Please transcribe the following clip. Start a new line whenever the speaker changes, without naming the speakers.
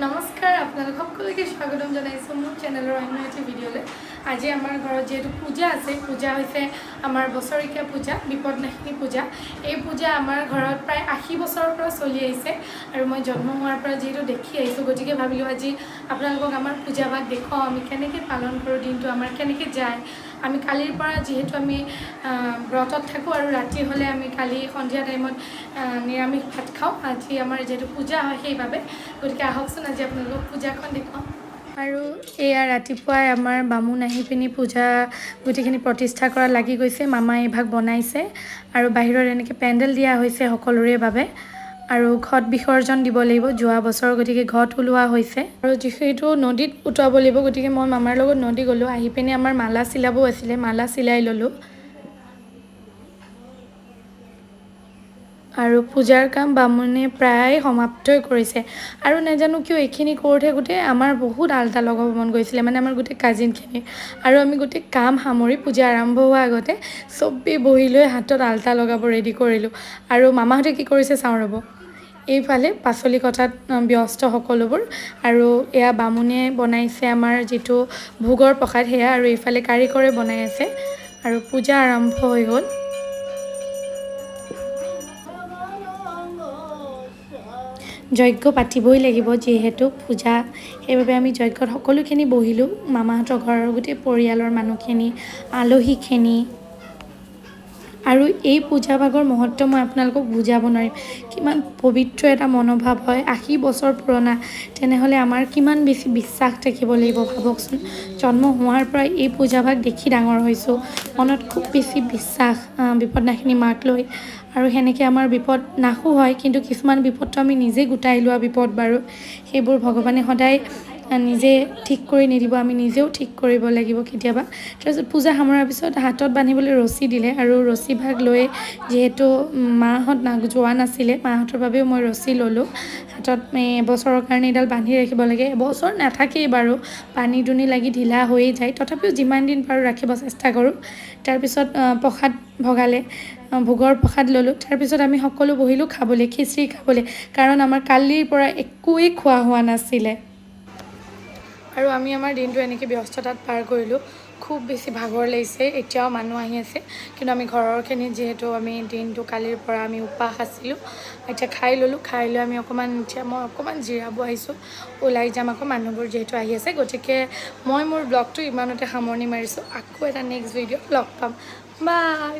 নমস্কাৰ আপোনালোক সকলোকে স্বাগতম জনাইছোঁ মোৰ চেনেলৰ অন্য এটা ভিডিঅ'লৈ। আজি আমাৰ ঘৰত যিহেতু পূজা আছে, পূজা হৈছে আমাৰ বছৰেকীয়া পূজা, বিপদনাশিনী পূজা। এই পূজা আমাৰ ঘৰত প্ৰায় 80 বছৰৰ পৰা চলি আহিছে আৰু মই জন্ম হোৱাৰ পৰা যিহেতু দেখি আহিছোঁ, গতিকে ভাবিলোঁ আজি আপোনালোকক আমাৰ পূজা ভাগ দেখুৱাওঁ, আমি কেনেকৈ পালন কৰোঁ, দিনটো আমাৰ কেনেকৈ যায়। আমি কালিৰ পৰা যিহেতু আমি ব্ৰতত থাকোঁ আৰু ৰাতি হ'লে আমি কালি সন্ধিয়া টাইমত নিৰামিষ ভাত খাওঁ। আজি আমাৰ যিহেতু পূজা হয় সেইবাবে, গতিকে আহকচোন আজি আপোনালোকক পূজাখন দেখুৱাম। আৰু এয়া ৰাতিপুৱাই আমাৰ বামুণ আহি পিনি পূজা গোটেইখিনি প্ৰতিষ্ঠা কৰা লাগি গৈছে। মামাই এইভাগ বনাইছে আৰু বাহিৰত এনেকৈ পেণ্ডেল দিয়া হৈছে সকলোৰে বাবে। আৰু ঘট বিসৰ্জন দিব লাগিব যোৱা বছৰ, গতিকে ঘট ওলোৱা হৈছে আৰু যিহেতু নদীত উটুৱাব লাগিব, গতিকে মই মামাৰ লগত নদী গ'লোঁ। আহি পিনি আমাৰ মালা চিলাবও আছিলে, মালা চিলাই ল'লোঁ। আৰু পূজাৰ কাম বামুণে প্ৰায় সমাপ্তই কৰিছে আৰু নাজানো কিয় এইখিনি কৰোঁতে গোটেই আমাৰ বহুত আল্টা লগাব মন গৈছিলে, মানে আমাৰ গোটেই কাজিনখিনি। আৰু আমি গোটেই কাম সামৰি পূজা আৰম্ভ হোৱাৰ আগতে চবেই বহি লৈ হাতত আল্টা লগাব ৰেডি কৰিলোঁ। আৰু মামাহঁতে কি কৰিছে চাওঁ ৰ'ব। এইফালে পাচলি কটাত ব্যস্ত সকলোবোৰ, আৰু এয়া বামুণে বনাইছে আমাৰ যিটো ভোগৰ প্ৰসাদ সেয়া, আৰু এইফালে কাৰিকৰে বনাই আছে আৰু পূজা আৰম্ভ হৈ গ'ল। যজ্ঞ পাতিবই লাগিব যিহেতু পূজা, সেইবাবে আমি যজ্ঞত সকলোখিনি বহিলোঁ। মামাহঁতৰ ঘৰৰ গোটেই পৰিয়ালৰ মানুহখিনি, আলহীখিনি। আৰু এই পূজা ভাগৰ মহত্ব মই আপোনালোকক বুজাব নোৱাৰিম, কিমান পবিত্ৰ এটা মনোভাৱ হয়। 80 বছৰ পুৰণা, তেনেহ'লে আমাৰ কিমান বেছি বিশ্বাস থাকিব লাগিব ভাবকচোন। জন্ম হোৱাৰ পৰাই এই পূজা ভাগ দেখি ডাঙৰ হৈছোঁ, মনত খুব বেছি বিশ্বাস বিপদনাশিনী মাক লৈ। আৰু সেনেকৈ আমাৰ বিপদ নাশো হয়, কিন্তু কিছুমান বিপদটো আমি নিজে গোটাই লোৱা বিপদ বাৰু, সেইবোৰ ভগৱানে সদায় নিজে ঠিক কৰি নিদিব, আমি নিজেও ঠিক কৰিব লাগিব কেতিয়াবা। তাৰপিছত পূজা সামৰাৰ পিছত হাতত বান্ধিবলৈ ৰছী দিলে, আৰু ৰছী ভাগ লৈ যিহেতু মাহঁত যোৱা নাছিলে, মাহঁতৰ বাবেও মই ৰছী ল'লোঁ হাতত। এবছৰৰ কাৰণে এডাল বান্ধি ৰাখিব লাগে, এবছৰ নাথাকেই বাৰু, পানী দুনি লাগি ঢিলা হৈয়ে যায়, তথাপিও যিমান দিন পাৰোঁ ৰাখিব চেষ্টা কৰোঁ। তাৰপিছত প্ৰসাদ ভগালে, ভোগৰ প্ৰসাদ ল'লোঁ। তাৰপিছত আমি সকলো বহিলোঁ খাবলৈ, খিচিৰি খাবলৈ, কাৰণ আমাৰ কালিৰ পৰা একোৱেই খোৱা হোৱা নাছিলে। আৰু আমি আমাৰ দিনটো এনেকৈ ব্যস্ততাত পাৰ কৰিলোঁ, খুব বেছি ভাগৰ লাগিছে। এতিয়াও মানুহ আহি আছে, কিন্তু আমি ঘৰৰখিনি যিহেতু আমি দিনটো কালিৰ পৰা আমি উপাস আছিলোঁ, এতিয়া খাই ল'লোঁ। খাই লৈ আমি এতিয়া মই অকণমান জিৰাব আহিছোঁ, ওলাই যাম আকৌ মানুহবোৰ যিহেতু আহি আছে। গতিকে মই মোৰ ব্লগটো ইমানতে সামৰণি মাৰিছোঁ, আকৌ এটা নেক্সট ভিডিঅ'ত লগ পাম, বাই।